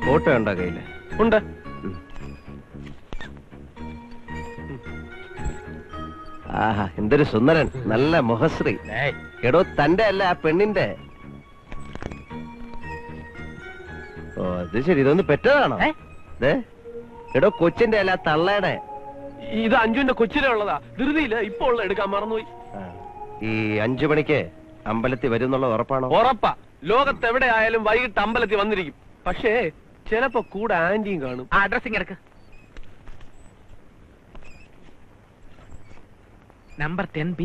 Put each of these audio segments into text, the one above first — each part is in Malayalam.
ഫോട്ടോ ഉണ്ടോ കയ്യില്? ഉണ്ട്. ആഹാ, എന്തൊരു സുന്ദരൻ, നല്ല മുഖശ്രീ. എടോ തന്റെ അല്ല, ആ പെണ്ണിന്റെ. ഓ അത് ശരി, ഇതൊന്ന് പെറ്റതാണോ? എടോ കൊച്ചിന്റെ അല്ല, തള്ളയുടെ. ഇത് അഞ്ജുവിന്റെ കൊച്ചിലെ ഉള്ളതാ, ധൃതിയില്ല, ഇപ്പൊ ഉള്ള എടുക്കാൻ മറന്നുപോയി. ഈ 5 മണിക്ക് അമ്പലത്തിൽ വരും എന്നുള്ളത് ഉറപ്പാണോ? ഉറപ്പാ. ലോകത്ത് എവിടെ ആയാലും വൈകിട്ട് അമ്പലത്തിൽ വന്നിരിക്കും. പക്ഷേ ചിലപ്പോ കൂടെ ആന്റിയും കാണും. അഡ്രസ്സിംഗ് എടുക്ക്. Number 10B,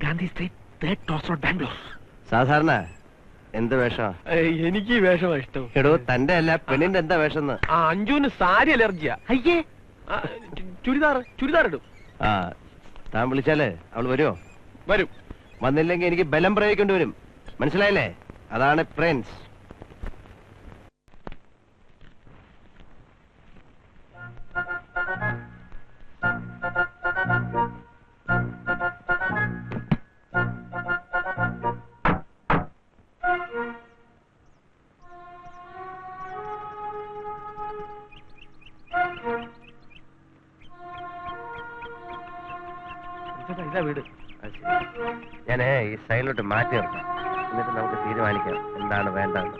Gandhi street, 3rd cross road, Bangalore. സാധാരണ എന്ത് വേഷം? എനിക്ക് ഈ വേഷമാ ഇഷ്ടം. എടോ തന്റെ അല്ല, പെണ്ണിന്റെ എന്താ വേഷം? അഞ്ജുവിന് സാരി അലർജിയാ. അയ്യേ, ചുരിദാർ ഇടും. ആ താൻ വിളിച്ചാല് അവള് വരുമോ? വരും. വന്നില്ലെങ്കിൽ എനിക്ക് ബലം പ്രയോഗിക്കേണ്ടി വരും, മനസ്സിലായില്ലേ? അതാണ് പ്രിൻസ്. വീട് ഞാനേ ഈ സൈഡിലോട്ട് മാറ്റി നിർത്താം, എന്നിട്ട് നമുക്ക് തീരുമാനിക്കാം എന്താണ് വേണ്ടതെന്ന്.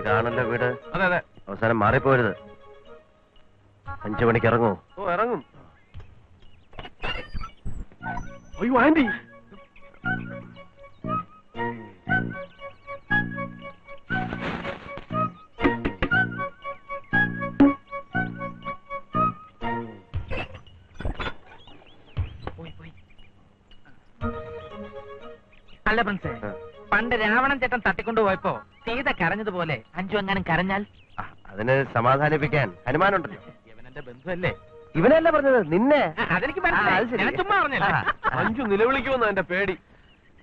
ഇതാണല്ലോ വീട്. അതെ അതെ. അവസാനം മാറിപ്പോരുത്. 5 മണിക്ക് ഇറങ്ങൂ. ഓ ഇറങ്ങും. അയ്യോ ആന്റി, അല്ല പ്രിൻസേ, പണ്ട് രാവണൻ ചേട്ടൻ തട്ടിക്കൊണ്ടുപോയപ്പോ സീത കരഞ്ഞതുപോലെ അഞ്ജു എങ്ങാനും കരഞ്ഞാൽ? അതിന് സമാധാനിപ്പിക്കാൻ ഹനുമാനുണ്ടല്ലോ. ഇവനെന്റെ ബന്ധുവല്ലേ? ഇവനല്ല പറഞ്ഞത്, നിന്നെ. അതെനിക്ക് മനസ്സിലായി, ഞാൻ ചുമ്മാ പറഞ്ഞില്ല. അഞ്ജു നിലവിളിക്കുമെന്ന് എന്റെ പേടി.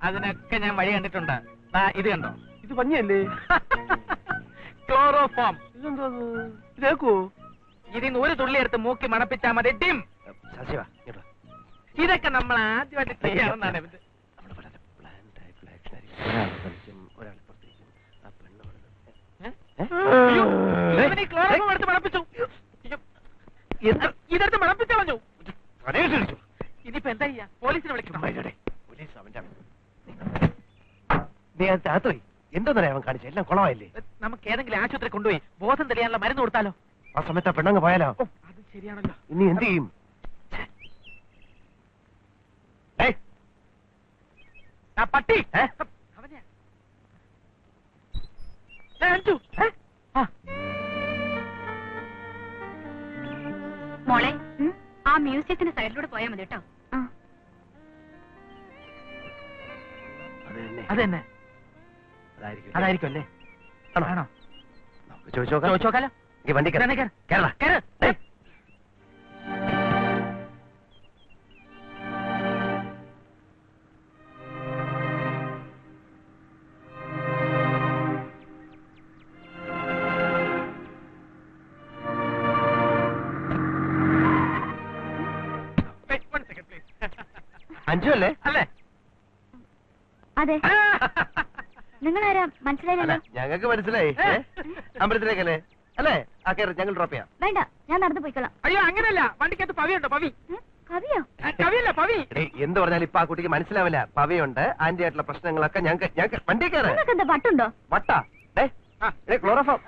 അതിനൊക്കെ ഞാൻ വഴി കണ്ടിട്ടുണ്ട്. ഇത് കണ്ടോ? ഇത് പഞ്ഞല്ലേ? ക്ലോറോഫോം. ഇതേക്കോ? ഇതിന് ഒരു തുള്ളി എടുത്ത് മൂക്കി മണപ്പിച്ചാ മതി. ടിം. ഇതൊക്കെ നമ്മൾ ആദ്യമായിട്ട് ചെയ്യാവുന്നതാണ്. ക്ലോറോഫോം എടുത്ത് മണപ്പിച്ചു. ഇതെടുത്ത് മണപ്പിച്ചു കളഞ്ഞു. ഇനിയിപ്പോ എന്താ ചെയ്യാ? പോലീസിനെ വിളിക്കണം. എന്തോന്നറിയാ അവൻ കാണിച്ച എല്ലാം കുളമായില്ലേ? നമുക്ക് ഏതെങ്കിലും ആശുപത്രി കൊണ്ടുപോയി ബോധം തെളിയാനുള്ള മരുന്ന് കൊടുത്താലോ? ആ സമയത്ത് ആ പെണ്ണങ്ങ് പോയാലോ? അത് ശരിയാണല്ലോ. ഇനി എന്ത് ചെയ്യും? ആ പട്ടി മോളെ, ആ മ്യൂസിയത്തിന്റെ സൈഡിലൂടെ പോയാൽ മതി കേട്ടോ. അതന്നെ അതായിരിക്കും അല്ലേ? ആണോ? ചോദിച്ചോക്കാലോ. വണ്ടി കേരള. അഞ്ജു അല്ലേ? അല്ലേ? അതെ. നിങ്ങളാരാ? മനസ്സിലായില്ലല്ലോ. ഞങ്ങൾക്ക് മനസ്സിലായി. അമ്പലത്തിലേക്കല്ലേ? അല്ലേ? ആ കയറി, ഞങ്ങൾ ഡ്രോപ്പ് ചെയ്യാം. വേണ്ട, ഞാൻ നടന്നു പോയിക്കോളാം. അയ്യോ അങ്ങനല്ല, വണ്ടിക്കകത്ത് പവിയുണ്ടോ? പവി. കവിയോ? കവിയല്ല, പവി. എന്ത് പറഞ്ഞാലും ഇപ്പൊ ആ കുട്ടിക്ക് മനസ്സിലാവില്ല. പവയുണ്ട്, ആന്റി ആയിട്ടുള്ള പ്രശ്നങ്ങളൊക്കെ ഞങ്ങൾക്ക് വണ്ടി കയറി. നിങ്ങൾക്ക് എന്താ വട്ടുണ്ടോ? വട്ടാ? ക്ലോറോഫോം.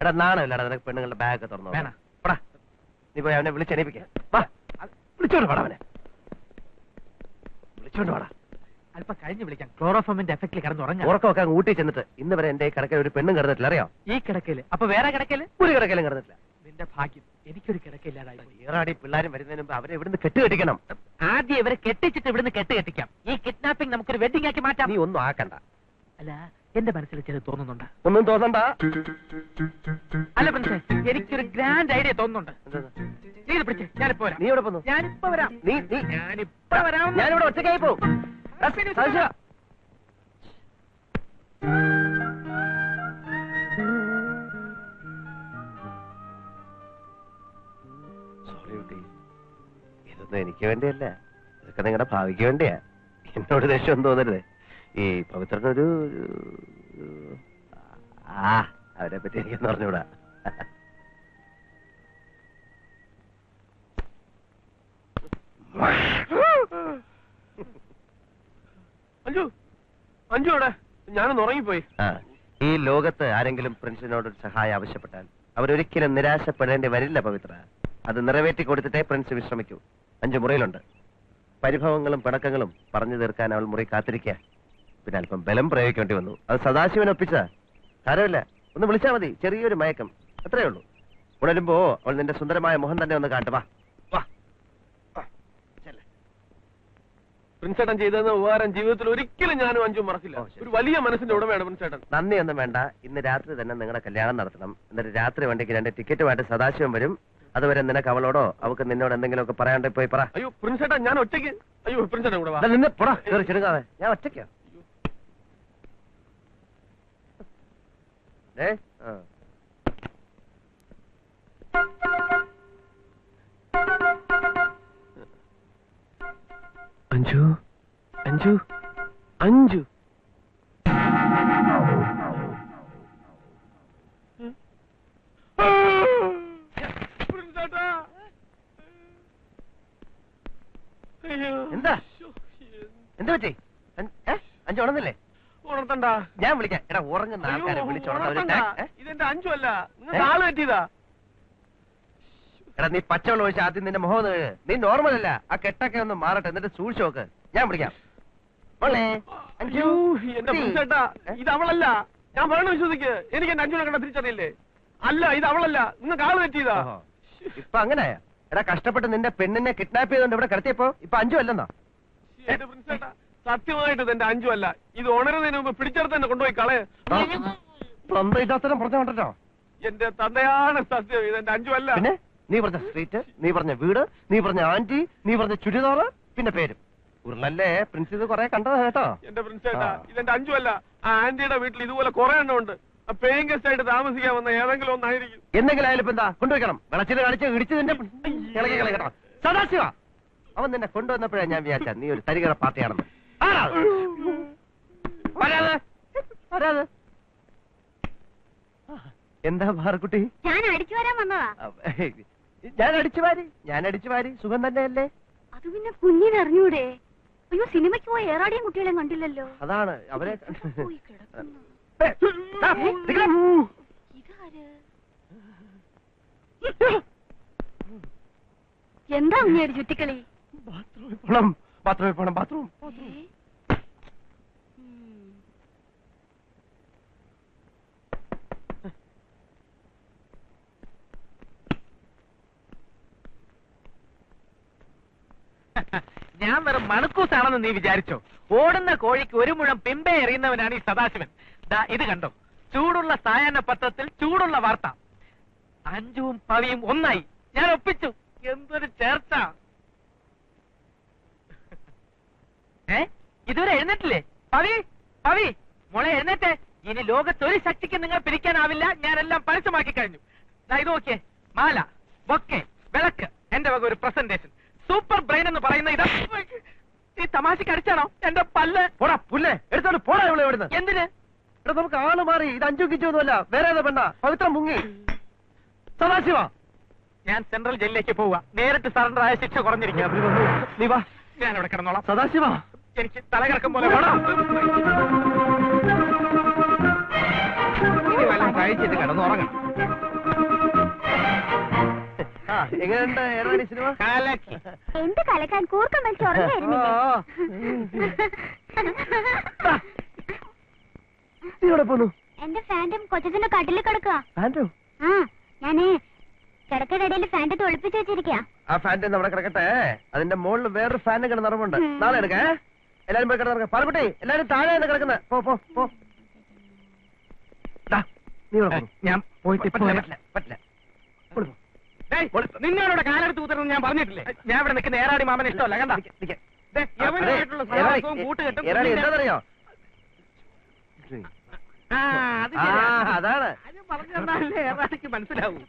എടാ നാണമില്ലടാ നിനക്ക് പെണ്ണുങ്ങളുടെ ബാഗ് തുറന്നു വേണം. പടാ നീ പോയി അവനെ വിളിച്ചെണീപ്പിക്ക വാ വിളിച്ചോണ്ട് പാടാ അവനെ വിളിച്ചോണ്ട് പാടാ അല്പം കഴിഞ്ഞ് വിളിക്കാം. ക്ലോറോഫോമിന്റെ എഫക്റ്റിൽ കിടന്ന് ഉറങ്ങാം. ഉറക്കമൊക്കെ അങ്ങ് ഊട്ടി ചെന്നിട്ട് ഇന്ന് വരെ എന്റെ കിടക്കയിൽ ഒരു പെണ്ണും കിടന്നിട്ടില്ല അറിയോ? ഈ കിടക്കയില് അപ്പൊ വേറെ കിടക്കയില് ഒരു കിടക്കയിലും കിടന്നിട്ടില്ല. നിന്റെ ഭാഗ്യം, എനിക്കൊരു കിടക്കയില്ലാതായി. ഏറാടി പിള്ളേരും വരുന്നതിന് മുമ്പ് അവരെ ഇവിടുന്ന് കെട്ടുകെട്ടിക്കണം. ആദ്യം ഇവരെ കെട്ടിച്ചിട്ട് ഇവിടുന്ന് കെട്ടിക്കാം. ഈ കിഡ്നാപ്പിംഗ് നമുക്കൊരു വെഡിങ് ആക്കി മാറ്റാം. നീ ഒന്നും ആക്കണ്ട. അല്ല, എന്റെ മനസ്സിൽ ചില തോന്നുന്നുണ്ട്. ഒന്നും തോന്നണ്ട. അല്ല പ്രിൻസേ, എനിക്കൊരു ഗ്രാൻഡ് ഐഡിയ തോന്നുന്നുണ്ട്. നീ ഇത് പിടിച്ചേ, ഞാനിപ്പോ വരാം. നീ എവിടെ പോന്നു? ഞാനിപ്പോ വരാം. ഞാനിപ്പോ വരാം. ഞാനിവിടെ ഒറ്റയ്ക്കായി പോകും. സോറി കുട്ടി, ഇതൊന്നും എനിക്ക് വേണ്ടിയല്ല, ഇതൊക്കെ നിങ്ങളുടെ ഭാവിക്ക് വേണ്ടിയാ. എന്നോട് ദേഷ്യം തോന്നരുത്. ഈ പവിത്രനൊരു അവരെ പറ്റി എനിക്കൊന്നും പറഞ്ഞൂടാ. അഞ്ചു അഞ്ചു അവിടെ ഞാനൊന്ന് ഉറങ്ങിപ്പോയി. ഈ ലോകത്ത് ആരെങ്കിലും പ്രിൻസിനോട് ഒരു സഹായം ആവശ്യപ്പെട്ടാൽ അവരൊരിക്കലും നിരാശപ്പെടേണ്ടി വരില്ല പവിത്ര. അത് നിറവേറ്റി കൊടുത്തിട്ടേ പ്രിൻസ് വിശ്രമിക്കൂ. 5 മുറിയിലുണ്ട്. പരിഭവങ്ങളും പിണക്കങ്ങളും പറഞ്ഞു തീർക്കാൻ അവൾ മുറി കാത്തിരിക്കുക. പിന്നെ അല്പം ബലം പ്രയോഗിക്കേണ്ടി വന്നു. അത് സദാശിവൻ ഒപ്പിച്ചതാ. സാരമില്ല, ഒന്ന് വിളിച്ചാൽ മതി. ചെറിയൊരു മയക്കം, അത്രേ ഉള്ളൂ. ഉണരുമ്പോ അവൾ നിന്റെ സുന്ദരമായ മുഖം തന്നെ ഒന്ന് കാട്ടുവാ. പ്രിൻസേട്ടൻ ചെയ്തെന്ന ഉപകാരം ജീവിതത്തിൽ ഒരിക്കലും ഞാനും അഞ്ചും മറക്കില്ല. ഒരു വലിയ മനസ്സിന്റെ ഉടമയാണ് പ്രിൻസേട്ടൻ. നന്ദി ഒന്നും വേണ്ട. ഇന്ന് രാത്രി തന്നെ നിങ്ങളുടെ കല്യാണം നടത്തണം. എന്നിട്ട് രാത്രി വണ്ടിക്ക് 2 ടിക്കറ്റുമായിട്ട് സദാശിവം വരും. അതുവരെ നിനക്ക് അവളോടോ അവൾക്ക് നിന്നോട് എന്തെങ്കിലുമൊക്കെ പറയാണ്ട് പോയി പറ. അയ്യോ പ്രിൻസേട്ടൻ, ഞാൻ ഒറ്റയ്ക്ക്. അയ്യോ പ്രിൻസേട്ടൻ കൂടെ വാ. നിന്ന് പോടാ, ചെറുക്കാതെ. ഞാൻ ഒറ്റയ്ക്കോ? അഞ്ചു അഞ്ചു അഞ്ചു എന്താ എന്താ പറ്റി? അഞ്ചു ഉണർന്നില്ലേ? ഉണർത്തണ്ട, ഞാൻ വിളിക്കാം. എടാ ഉറങ്ങുന്ന ആൾക്കാരെ വിളിച്ചോളാം. ഇതെന്റെ അഞ്ചു അല്ല, നിങ്ങൾക്ക് ആള് പറ്റിയതാ. എടാ നീ പച്ചവെള്ളം ഒഴിച്ച് ആദ്യം നിന്റെ മുഖം ഒന്ന് കഴുക്. നീ നോർമൽ അല്ല. ആ കെട്ടൊക്കെ ഒന്ന് മാറട്ടെ, എന്നിട്ട് സൂക്ഷിച്ചു നോക്ക്. ഞാൻ വിളിക്കാം. അയ്യോ എന്റെ പ്രിൻസേട്ടാ, ഇത് അവളല്ല. ഞാൻ പറയണ വിശ്വസിക്ക്. എനിക്ക് എന്റെ അഞ്ചുനെ കണ്ട തിരിച്ചറിയില്ലേ? അല്ല, ഇത് അവളല്ല, നിങ്ങൾക്ക് ആള് പറ്റിയതാ. ഇപ്പൊ അങ്ങനെയാ? എടാ കഷ്ടപ്പെട്ട് നിന്റെ പെണ്ണിനെ കിഡ്നാപ്പ് ചെയ്തോണ്ട് ഇവിടെ കിടത്തിയപ്പോ ഇപ്പൊ അഞ്ചു അല്ലെന്നോ? എന്റെ പ്രിൻസേട്ടാ, സത്യമായിട്ട് ഇത് എന്റെ അഞ്ചു അല്ല. ഇത് ഉണരുന്നതിന് മുമ്പ് പിടിച്ചെടുത്ത് തന്നെ കൊണ്ടുപോയി കളയെ. പറഞ്ഞോ. എന്റെ തന്തയാണ് സത്യം, ഇത് എന്റെ അഞ്ചു അല്ല. പിന്നെ നീ പറഞ്ഞ സ്ട്രീറ്റ്, നീ പറഞ്ഞ വീട്, നീ പറഞ്ഞ ആന്റി, നീ പറഞ്ഞ ചുരിദാറ്, പിന്നെ പേരും ഉരുളല്ലേ. പ്രിൻസ് ഇത് കൊറേ കണ്ടതാ കേട്ടോ. എന്റെ പ്രിൻസേട്ടാ, ഇതെന്റെ അഞ്ചു അല്ല. ആ ആന്റിയുടെ വീട്ടിൽ ഇതുപോലെ കുറെ എണ്ണം ഉണ്ട്. പേയിങ് ഗസ്റ്റ് ആയിട്ട് താമസിക്കാൻ വന്ന ഏതെങ്കിലും ഒന്നായിരിക്കും. എന്തെങ്കിലും ആയാലും ഇപ്പൊ എന്താ കൊണ്ടുവയ്ക്കണം. വെളച്ചിൽ കാണിച്ച് ഇടിച്ച് നിന്റെ ഇളകി കേട്ടോ. സദാശിവ അവൻ നിന്നെ കൊണ്ടുവന്നപ്പോഴാ ഞാൻ വിചാരിച്ച നീ ഒരു തരികട പാർട്ടിയാണെന്ന്. എന്താ ഭാർക്കുട്ടി? ഞാൻ അടിച്ചു വരാൻ വന്നതാ. ഞാൻ അടിച്ചു വാരി. സുഖം തന്നെയല്ലേ? അത് പിന്നെ കുഞ്ഞിനെ അറിഞ്ഞൂടെ? അയ്യോ, സിനിമയ്ക്ക് പോയ ഏറാടിയും കുട്ടികളെയും കണ്ടില്ലല്ലോ. അതാണ് അവരെ. പോയി കിടക്കുന്നു. ഇതാര്? എന്താ ഉണ്ണിയൊരു ചുറ്റിക്കളി? ബാത്റൂമിൽ പോണം. ബാത്റൂം. ഞാൻ വെറും മണക്കൂസാണെന്ന് നീ വിചാരിച്ചോ? ഓടുന്ന കോഴിക്ക് ഒരു മുഴം പിമ്പെ എറിയുന്നവനാണ് ഈ സദാശിവൻ. ദാ ഇത് കണ്ടോ, ചൂടുള്ള സായാഹ്ന പത്രത്തിൽ ചൂടുള്ള വാർത്ത. അഞ്ചുവും പവിയും ഒന്നായി. ഞാൻ ഒപ്പിച്ചു. എന്തൊരു ചേർച്ച! ഇതുവരെ എഴുന്നേറ്റില്ലേ? പവി മോളെ എഴുന്നേറ്റേ. ഇനി ലോകത്തൊരു ശക്തിക്ക് നിങ്ങൾ പിരിക്കാനാവില്ല. ഞാനെല്ലാം പരസ്യമാക്കി കഴിഞ്ഞു. ഇത് നോക്കിയേ, മാല, ബൊക്കെ, വിളക്ക്, എന്റെ വക ഒരു പ്രസന്റേഷൻ. സൂപ്പർ ബ്രെയിൻ എന്ന് പറയുന്ന ഇത് ഈ തമാശക്ക് അടിച്ചാണോ? എന്റെ പല്ല് പോടാ പുല്ലേ എടുത്തോണ്ട് പോടാ ഇവിടെ ഇവിടുന്ന്. എന്തിന്? ഇവിടെ നമുക്ക് ആള് മാറി. ഇത് അഞ്ചു കിച്ചൊന്നുമല്ല, വേറെ ഏതാ പെണ്ണ പവിത്രം മുങ്ങി. സദാശിവ, ഞാൻ സെൻട്രൽ ജയിലിലേക്ക് പോവുക. നേരിട്ട് സറണ്ടർ ആയ ശിക്ഷ കുറഞ്ഞിരിക്കുക. നീ വാ, ഞാൻ അവിടെ കിടന്നോളാം. സദാശിവ, എനിക്ക് തലകിറക്കം പോലെ വേണം. ഇനി വല്ലതും കഴിച്ചിട്ട് കിടന്നുറങ്ങണം. എങ്ങനെയുണ്ട് ഏറാടി സിനിമ? കാലക്കി. എന്ത് കലക്കാൻ കൂർക്കം വലിച്ച് ഉറങ്ങായിരുന്നില്ലേ? നീ എവിടെ പോന്നു? എന്റെ ഫാൻറ്റും കൊച്ചത്തിന്റെ കട്ടിൽ കിടക്കുക. ഫാൻറ്റോ? ആ ഞാനേ കിടക്കയുടെ ഇടയിൽ ഫാൻറ്റ് ഒളിപ്പിച്ച് വെച്ചിരിക്കാ. ആ ഫാൻറ്റ് നമ്മുടെ കിടക്കട്ടെ. അതിന്റെ മുകളിൽ വേറൊരു ഫാനും കിടന്ന് നിറമുണ്ട്. നാളെ എടുക്കേ. എല്ലാരും പോയി കിടന്നിറങ്ങ. പാലക്കുട്ടി എല്ലാരും താഴെ കിടക്കുന്നത്. പോ പോ പോ. നീ ഇവിടെ പോ. ഞാൻ പോയിട്ട് ഇപ്പൊ പറ്റില്ല പറ്റില്ല. നിങ്ങളോട് കാലെടുത്ത് കൂത്തരുന്ന് ഞാൻ പറഞ്ഞിട്ടില്ലേ? ഞാൻ ഇവിടെ നിൽക്കുന്ന ഏറാടി മാമനെ ഇഷ്ടമല്ല. കണ്ട യവനായിട്ടുള്ള സഹവാസവും കൂട്ടുകെട്ടും എന്താണെന്നറിയോ? അത് ശരിയാ. അതാണ് അത് പറഞ്ഞു തന്നാലേ ഏറാടിക്ക് മനസ്സിലാവൂ.